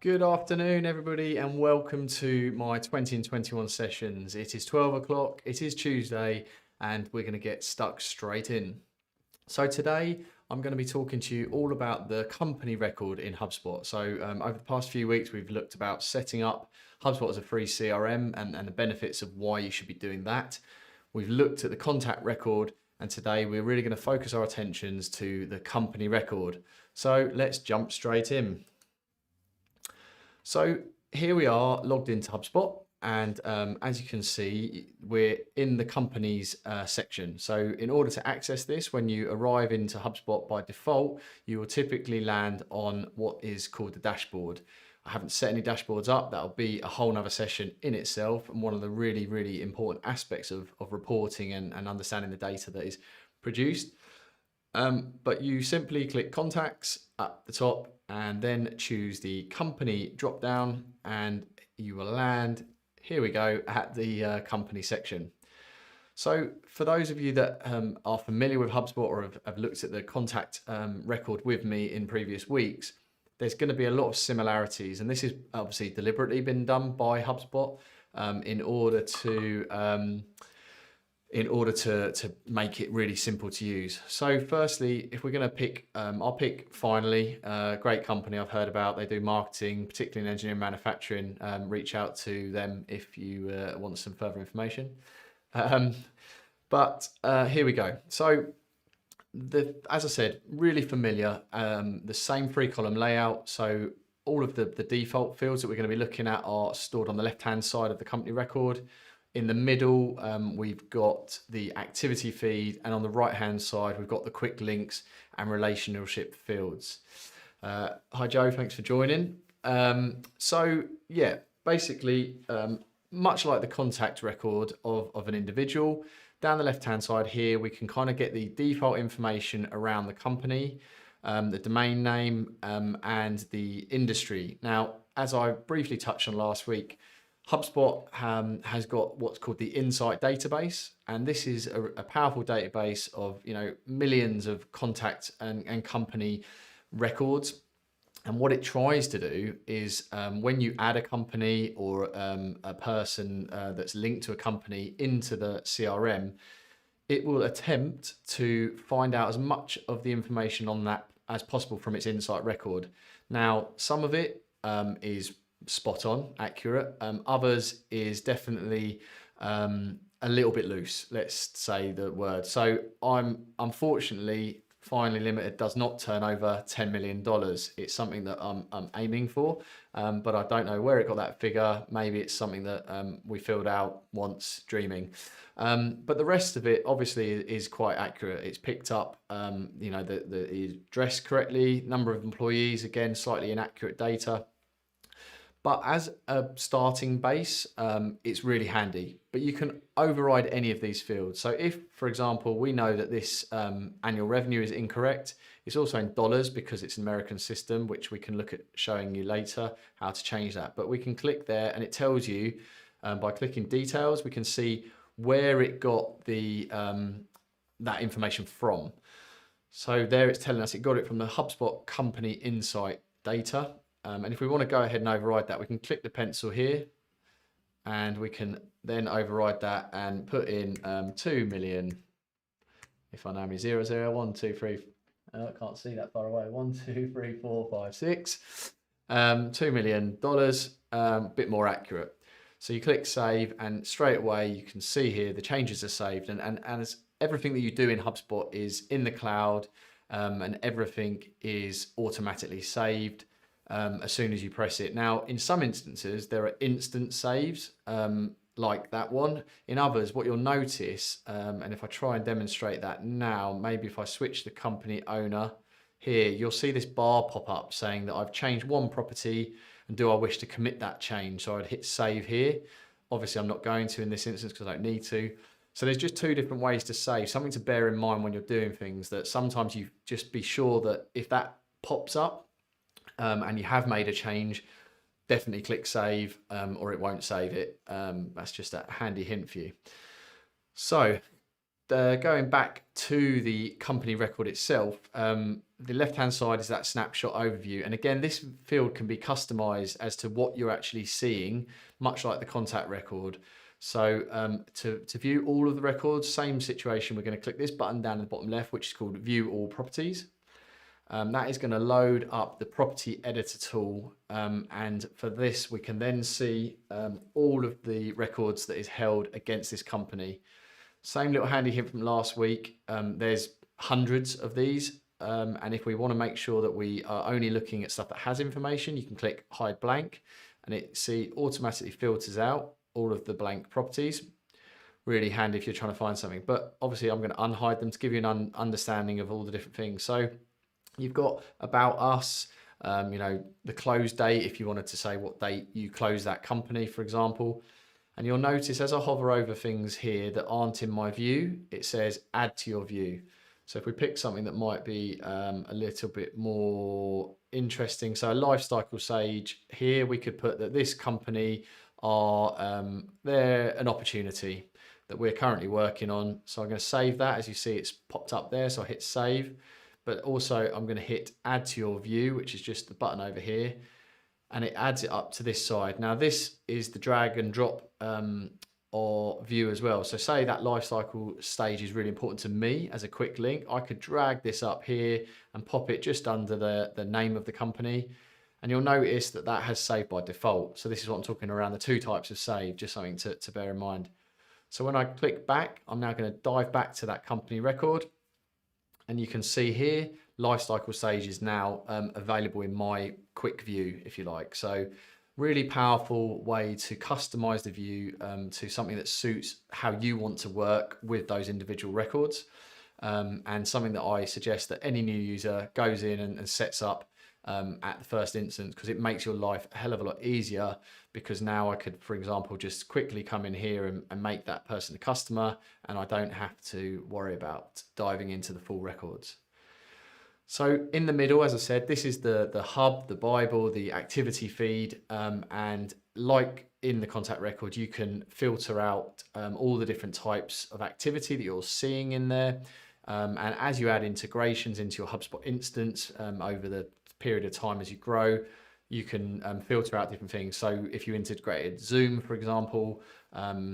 Good afternoon, everybody, and welcome to my 20 and 21 sessions. It is 12 o'clock, it is Tuesday, and we're going to get stuck straight in. So today, I'm going to be talking to you all about the company record in HubSpot. So over the past few weeks, we've looked about setting up HubSpot as a free CRM and the benefits of why you should be doing that. We've looked at the contact record, and today we're really going to focus our attentions to the company record. So let's jump straight in. So here we are logged into HubSpot, and as you can see, we're in the companies section. So in order to access this, when you arrive into HubSpot by default, you will typically land on what is called the dashboard. I haven't set any dashboards up. That'll be a whole nother session in itself, and one of the really important aspects of reporting and understanding the data that is produced. But you simply click contacts at the top and then choose the company drop down, and you will land, here we go, at the company section. So for those of you that are familiar with HubSpot or have looked at the contact record with me in previous weeks, there's going to be a lot of similarities, and this is obviously deliberately been done by HubSpot in order to make it really simple to use. So firstly, if we're going to pick, I'll pick Finally, a great company I've heard about. They do marketing, particularly in engineering manufacturing. Reach out to them if you want some further information. But here we go. So as I said, really familiar, the same 3-column layout. So all of the default fields that we're going to be looking at are stored on the left-hand side of the company record. In the middle, we've got the activity feed, and on the right-hand side, we've got the quick links and relationship fields. Hi, Joe, thanks for joining. So yeah, basically, much like the contact record of an individual, down the left-hand side here, we can kind of get the default information around the company, the domain name, and the industry. Now, as I briefly touched on last week, HubSpot has got what's called the Insight database, and this is a powerful database of millions of contact and company records. And what it tries to do is when you add a company or a person that's linked to a company into the CRM, it will attempt to find out as much of the information on that as possible from its Insight record. Now, some of it is spot on, accurate. Others is definitely a little bit loose, let's say the word. So unfortunately, Finally Limited does not turn over $10 million. It's something that I'm aiming for, but I don't know where it got that figure. Maybe it's something that we filled out once dreaming. But the rest of it obviously is quite accurate. It's picked up, the address correctly, number of employees, again, slightly inaccurate data. But as a starting base, it's really handy. But you can override any of these fields. So if, for example, we know that this annual revenue is incorrect, it's also in dollars because it's an American system, which we can look at showing you later how to change that. But we can click there and it tells you, by clicking details, we can see where it got the that information from. So there it's telling us it got it from the HubSpot Company Insight data. And if we want to go ahead and override that, we can click the pencil here and we can then override that and put in 2 million. If I know me, 0, 0, 1, 2, 3, I can't see that far away. 1, 2, 3, 4, 5, 6. $2 million, bit more accurate. So you click save and straight away you can see here the changes are saved, and as everything that you do in HubSpot is in the cloud, and everything is automatically saved as soon as you press it. Now, in some instances, there are instant saves like that one. In others, what you'll notice, and if I try and demonstrate that now, maybe if I switch the company owner here, you'll see this bar pop up saying that I've changed one property and do I wish to commit that change? So I'd hit save here. Obviously, I'm not going to in this instance because I don't need to. So there's just two different ways to save. Something to bear in mind when you're doing things, that sometimes you just be sure that if that pops up, and you have made a change, definitely click save or it won't save it. That's just a handy hint for you. So going back to the company record itself, the left-hand side is that snapshot overview. And again, this field can be customized as to what you're actually seeing, much like the contact record. So to view all of the records, same situation, we're going to click this button down in the bottom left, which is called View All Properties. That is going to load up the property editor tool. And for this, we can then see all of the records that is held against this company. Same little handy hint from last week. There's hundreds of these. And if we want to make sure that we are only looking at stuff that has information, you can click hide blank and it automatically filters out all of the blank properties. Really handy if you're trying to find something. But obviously I'm going to unhide them to give you an understanding of all the different things. So you've got about us, the close date, if you wanted to say what date you close that company, for example. And you'll notice as I hover over things here that aren't in my view, it says add to your view. So if we pick something that might be a little bit more interesting, so a life cycle sage, here we could put that this company they're an opportunity that we're currently working on. So I'm going to save that. As you see, it's popped up there. So I hit save, but also I'm going to hit add to your view, which is just the button over here. And it adds it up to this side. Now this is the drag and drop or view as well. So say that life cycle stage is really important to me as a quick link. I could drag this up here and pop it just under the name of the company. And you'll notice that that has saved by default. So this is what I'm talking around the two types of save, just something to bear in mind. So when I click back, I'm now going to dive back to that company record. And you can see here, lifecycle stage is now available in my quick view, if you like. So really powerful way to customize the view to something that suits how you want to work with those individual records. And something that I suggest that any new user goes in and sets up at the first instance, because it makes your life a hell of a lot easier, because now I could, for example, just quickly come in here and make that person a customer, and I don't have to worry about diving into the full records. So in the middle, as I said, this is the hub, the Bible, the activity feed, and like in the contact record, you can filter out all the different types of activity that you're seeing in there. And as you add integrations into your HubSpot instance over the period of time as you grow, you can filter out different things. So if you integrated Zoom, for example,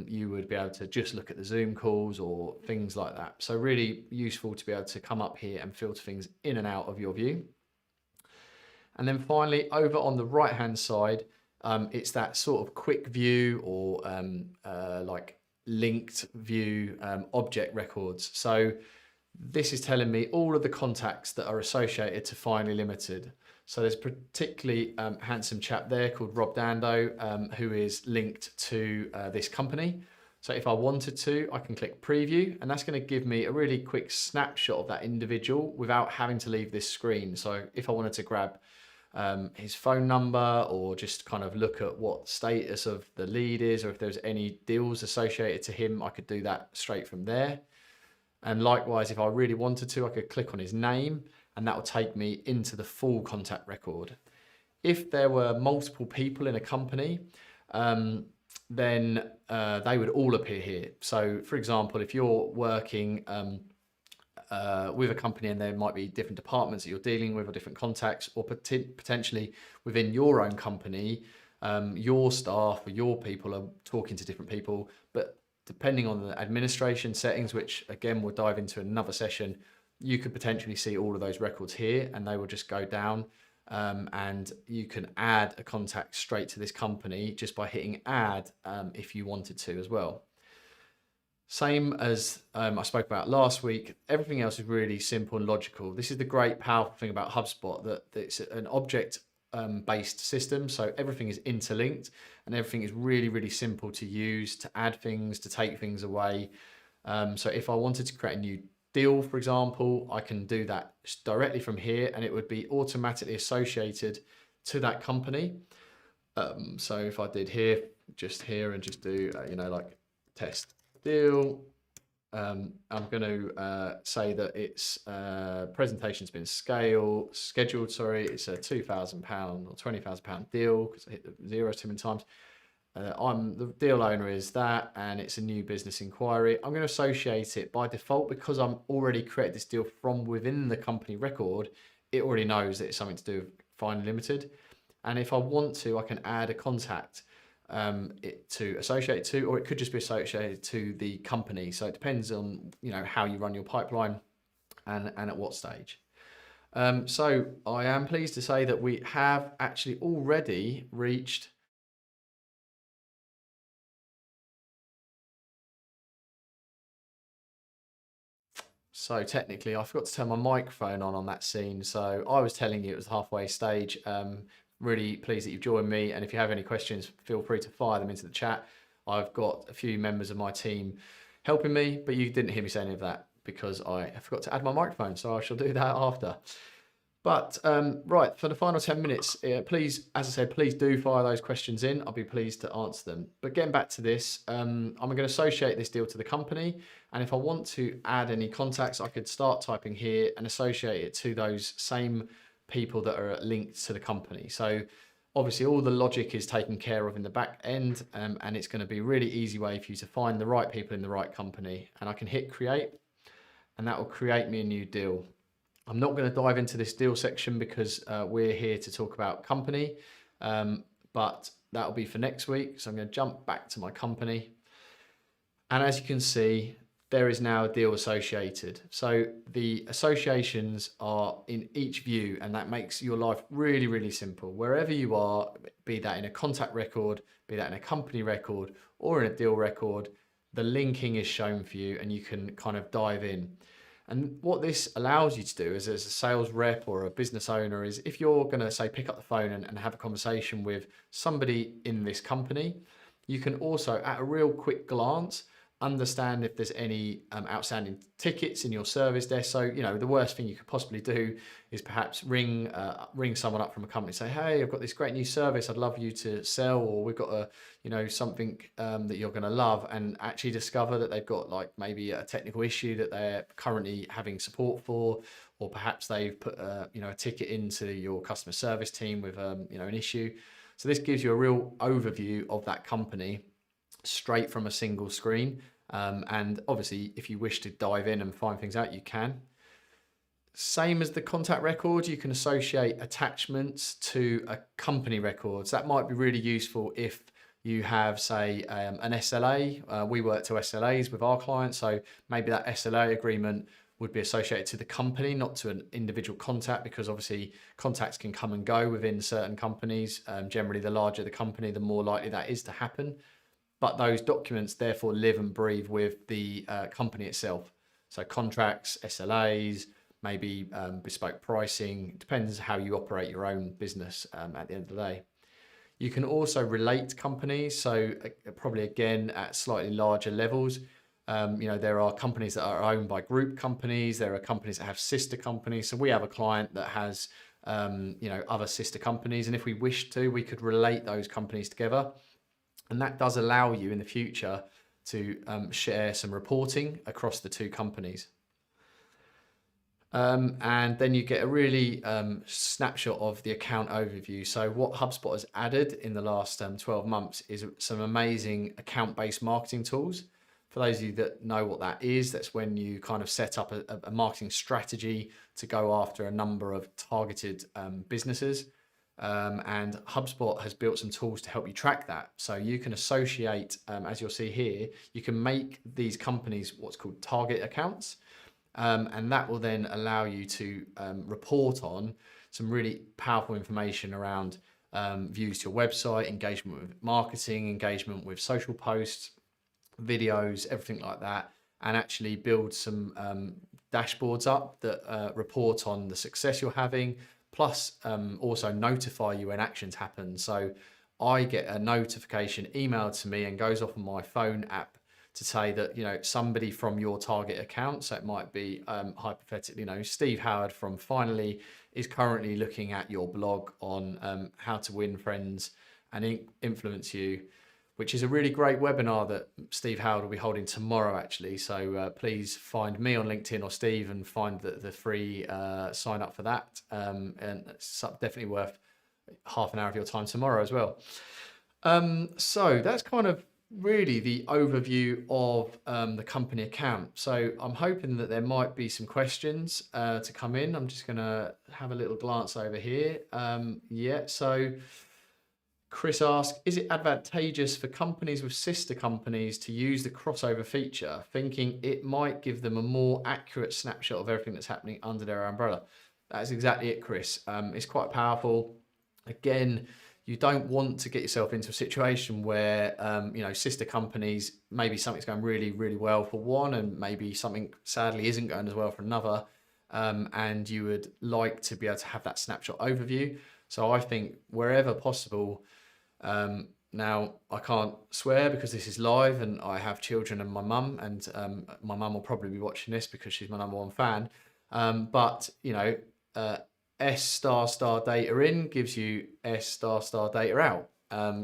you would be able to just look at the Zoom calls or things like that. So really useful to be able to come up here and filter things in and out of your view. And then finally, over on the right-hand side, it's that sort of quick view or like linked view object records. So this is telling me all of the contacts that are associated to Finally Limited. So there's a particularly handsome chap there called Dando, who is linked to this company. So if I wanted to, I can click preview, and that's going to give me a really quick snapshot of that individual without having to leave this screen. So if I wanted to grab his phone number or just kind of look at what status of the lead is, or if there's any deals associated to him, I could do that straight from there. And likewise, if I really wanted to, I could click on his name and that will take me into the full contact record. If there were multiple people in a company, then they would all appear here. So for example, if you're working with a company and there might be different departments that you're dealing with or different contacts, or potentially within your own company, your staff or your people are talking to different people, but depending on the administration settings, which again, we'll dive into another session, you could potentially see all of those records here and they will just go down, and you can add a contact straight to this company just by hitting add if you wanted to as well. Same as I spoke about last week, everything else is really simple and logical. This is the great powerful thing about HubSpot, that it's an object based system, so everything is interlinked and everything is really, really simple to use, to add things, to take things away. So if I wanted to create a new deal, for example, I can do that directly from here and it would be automatically associated to that company. So if I did here, just here, and just do, like test deal, I'm going to say that it's presentation's been scheduled. It's a £2,000 or £20,000 deal because I hit the zero too many times. I'm the deal owner is that, and it's a new business inquiry. I'm going to associate it by default because I'm already created this deal from within the company record. It already knows that it's something to do with Fine Limited. And if I want to, I can add a contact it to associate to, or it could just be associated to the company. So it depends on how you run your pipeline and at what stage. So I am pleased to say that we have actually already reached. So technically, I forgot to turn my microphone on that scene. So I was telling you it was the halfway stage. Really pleased that you've joined me. And if you have any questions, feel free to fire them into the chat. I've got a few members of my team helping me, but you didn't hear me say any of that because I forgot to add my microphone. So I shall do that after. But right, for the final 10 minutes, please, as I said, please do fire those questions in. I'll be pleased to answer them. But getting back to this, I'm going to associate this deal to the company. And if I want to add any contacts, I could start typing here and associate it to those same people that are linked to the company. So obviously all the logic is taken care of in the back end, and it's going to be a really easy way for you to find the right people in the right company. And I can hit create, and that will create me a new deal. I'm not going to dive into this deal section because we're here to talk about company, but that'll be for next week. So I'm going to jump back to my company. And as you can see, there is now a deal associated. So the associations are in each view, and that makes your life really, really simple. Wherever you are, be that in a contact record, be that in a company record, or in a deal record, the linking is shown for you and you can kind of dive in. And what this allows you to do as a sales rep or a business owner is if you're going to say pick up the phone and have a conversation with somebody in this company, you can also at a real quick glance understand if there's any outstanding tickets in your service desk. So the worst thing you could possibly do is perhaps ring someone up from a company and say, hey, I've got this great new service I'd love you to sell, or we've got something that you're going to love, and actually discover that they've got like maybe a technical issue that they're currently having support for, or perhaps they've put a ticket into your customer service team with an issue. So this gives you a real overview of that company straight from a single screen. And obviously, if you wish to dive in and find things out, you can. Same as the contact record, you can associate attachments to a company records. That might be really useful if you have, say, an SLA. We work to SLAs with our clients, so maybe that SLA agreement would be associated to the company, not to an individual contact, because obviously contacts can come and go within certain companies. Generally, the larger the company, the more likely that is to happen. But those documents therefore live and breathe with the company itself. So contracts, SLAs, maybe bespoke pricing, it depends how you operate your own business at the end of the day. You can also relate companies, so probably again at slightly larger levels. There are companies that are owned by group companies, there are companies that have sister companies. So we have a client that has other sister companies, and if we wish to, we could relate those companies together. And that does allow you in the future to share some reporting across the two companies. And then you get a really snapshot of the account overview. So what HubSpot has added in the last 12 months is some amazing account-based marketing tools. For those of you that know what that is, that's when you kind of set up a marketing strategy to go after a number of targeted businesses. And HubSpot has built some tools to help you track that. So you can associate, as you'll see here, you can make these companies what's called target accounts. And that will then allow you to report on some really powerful information around views to your website, engagement with marketing, engagement with social posts, videos, everything like that, and actually build some dashboards up that report on the success you're having, plus also notify you when actions happen. So I get a notification emailed to me and goes off on my phone app to say that somebody from your target account, so it might be hypothetically Steve Howard from Finally is currently looking at your blog on how to win friends and influence you, which is a really great webinar that Steve Howard will be holding tomorrow actually. So please find me on LinkedIn or Steve and find the free sign up for that. And it's definitely worth half an hour of your time tomorrow as well. So that's kind of really the overview of the company account. So I'm hoping that there might be some questions to come in. I'm just going to have a little glance over here. Yeah, so Chris asks, is it advantageous for companies with sister companies to use the crossover feature, thinking it might give them a more accurate snapshot of everything that's happening under their umbrella? That's exactly it, Chris. It's quite powerful. Again, you don't want to get yourself into a situation where, sister companies, maybe something's going really, really well for one, and maybe something sadly isn't going as well for another. And you would like to be able to have that snapshot overview. So I think wherever possible, now I can't swear because this is live and I have children and my mum, and my mum will probably be watching this because she's my number one fan. But S star star data in gives you S star star data out.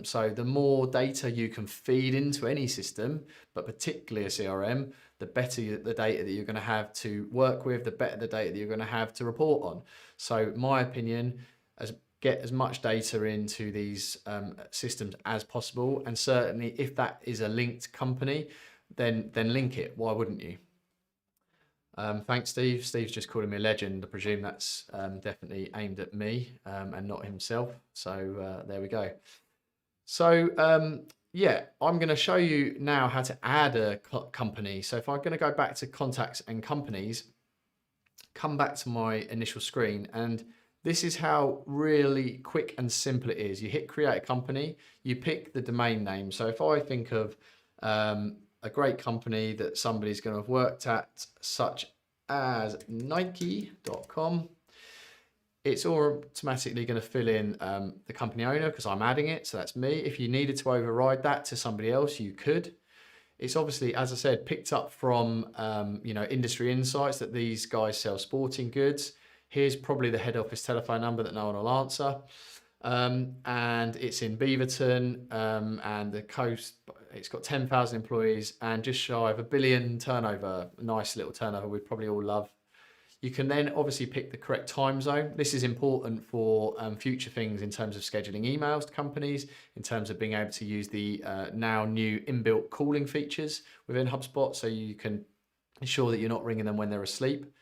So the more data you can feed into any system, but particularly a CRM, the better the data that you're going to have to work with, the better the data that you're going to have to report on. So my opinion, get as much data into these systems as possible, and certainly if that is a linked company, then link it. Why wouldn't you? Thanks, Steve. Steve's just calling me a legend. I presume that's definitely aimed at me and not himself. So there we go. So yeah, I'm going to show you now how to add a company. So if I'm going to go back to contacts and companies, come back to my initial screen, and this is how really quick and simple it is. You hit create a company, you pick the domain name. So if I think of a great company that somebody's going to have worked at, such as Nike.com, it's automatically going to fill in the company owner because I'm adding it. So that's me. If you needed to override that to somebody else, you could. It's obviously, as I said, picked up from industry insights that these guys sell sporting goods. Here's probably the head office telephone number that no one will answer. And it's in Beaverton, and the coast, it's got 10,000 employees and just shy of $1 billion turnover. Nice little turnover we'd probably all love. You can then obviously pick the correct time zone. This is important for future things in terms of scheduling emails to companies, in terms of being able to use the now new inbuilt calling features within HubSpot, so you can ensure that you're not ringing them when they're asleep.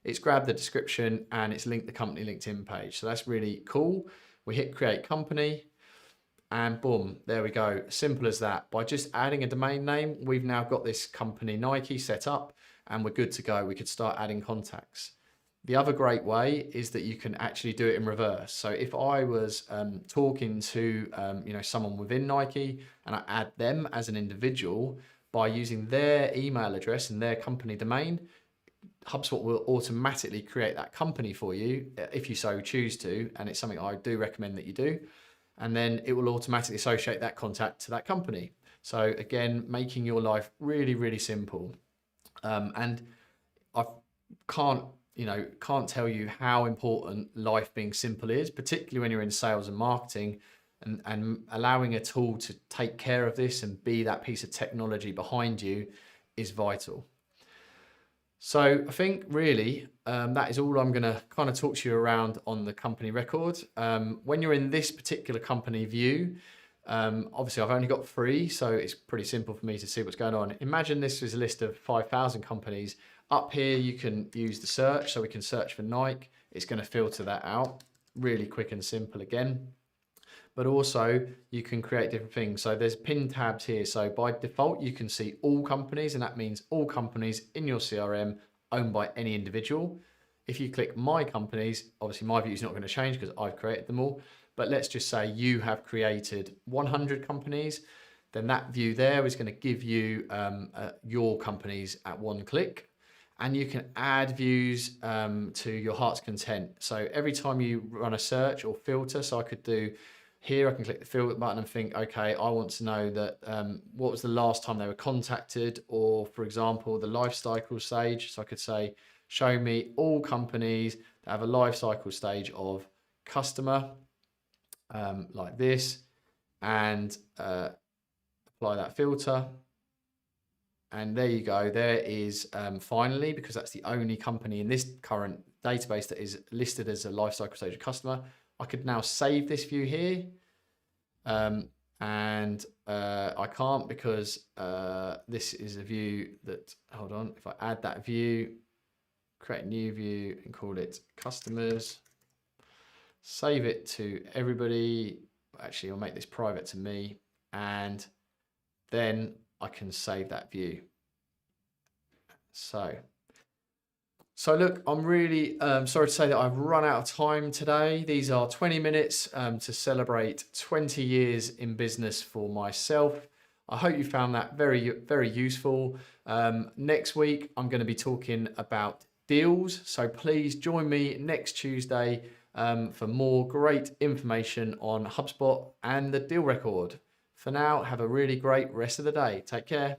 It's grabbed the description and it's linked the company LinkedIn page. So that's really cool. We hit create company and boom, there we go. Simple as that. By just adding a domain name, we've now got this company Nike set up and we're good to go. We could start adding contacts. The other great way is that you can actually do it in reverse. So if I was talking to someone within Nike and I add them as an individual, by using their email address and their company domain, HubSpot will automatically create that company for you if you so choose to, and it's something I do recommend that you do. And then it will automatically associate that contact to that company. So again, making your life really, really simple. And I can't tell you how important life being simple is, particularly when you're in sales and marketing, and allowing a tool to take care of this and be that piece of technology behind you is vital. So I think really that is all I'm going to kind of talk to you around on the company record. When you're in this particular company view, obviously I've only got 3, so it's pretty simple for me to see what's going on. Imagine this is a list of 5,000 companies. Up here you can use the search, so we can search for Nike. It's going to filter that out. Really quick and simple again. But also you can create different things. So there's pin tabs here. So by default, you can see all companies, and that means all companies in your CRM owned by any individual. If you click my companies, obviously my view is not going to change because I've created them all. But let's just say you have created 100 companies, then that view there is going to give you your companies at one click. And you can add views to your heart's content. So every time you run a search or filter, so I could do here, I can click the filter button and think, okay, I want to know that what was the last time they were contacted, or for example, the life cycle stage. So I could say, show me all companies that have a life cycle stage of customer, like this, and apply that filter. And there you go. There is finally, because that's the only company in this current database that is listed as a life cycle stage of customer, I could now save this view here. and I can't because this is a view that, hold on, if I add that view, create a new view and call it customers, save it to everybody. Actually, I'll make this private to me, and then I can save that view. So look, I'm really sorry to say that I've run out of time today. These are 20 minutes to celebrate 20 years in business for myself. I hope you found that very, very useful. Next week, I'm going to be talking about deals. So please join me next Tuesday for more great information on HubSpot and the deal record. For now, have a really great rest of the day. Take care.